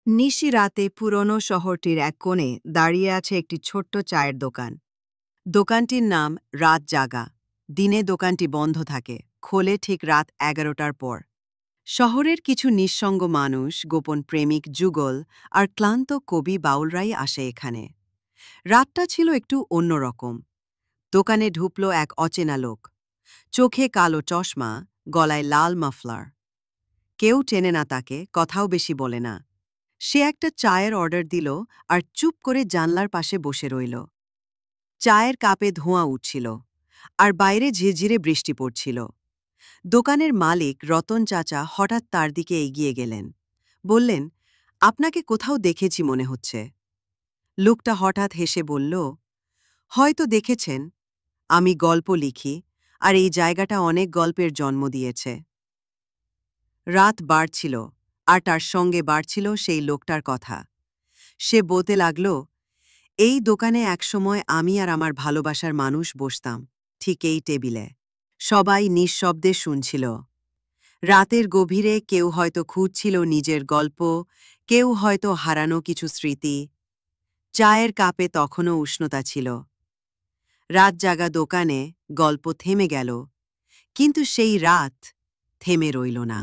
নিশি রাতে পুরনো শহরটির এক কোণে দাঁড়িয়ে আছে একটি ছোট্ট চায়ের দোকান। দোকানটির নাম রাত জাগা। দিনে দোকানটি বন্ধ থাকে, খোলে ঠিক রাত 11টার পর। শহরের কিছু নিঃসঙ্গ মানুষ, গোপন প্রেমিক যুগল আর ক্লান্ত কবি বাউলরাই আসে এখানে। রাতটা ছিল একটু অন্যরকম। দোকানে ঢুকল এক অচেনা লোক। চোখে কালো চশমা, গলায় লাল মাফলার। কেউ চেনে না তাকে, কথাও বেশি বলে না। সে একটা চায়ের অর্ডার দিল আর চুপ করে জানলার পাশে বসে রইল। চায়ের কাপে ধোঁয়া উঠছিল, আর বাইরে ঝিরঝিরে বৃষ্টি পড়ছিল। দোকানের মালিক রতন চাচা হঠাৎ তার দিকে এগিয়ে গেলেন। বললেন, আপনাকে কোথাও দেখেছি মনে হচ্ছে। লোকটা হঠাৎ হেসে বলল, হয়তো দেখেছেন। আমি গল্প লিখি, আর এই জায়গাটা অনেক গল্পের জন্ম দিয়েছে। রাত বাড়ছিল, আর তার সঙ্গে বাড়ছিল সেই লোকটার কথা। সে বলতে লাগল, এই দোকানে একসময় আমি আর আমার ভালোবাসার মানুষ বসতাম, ঠিক এই টেবিলে। সবাই নিঃশব্দে শুনছিল। রাতের গভীরে কেউ হয়তো খুঁজছিল নিজের গল্প, কেউ হয়তো হারানো কিছু স্মৃতি। চায়ের কাপে তখনও উষ্ণতা ছিল। রাত জাগা দোকানে গল্প থেমে গেল, কিন্তু সেই রাত থেমে রইল না।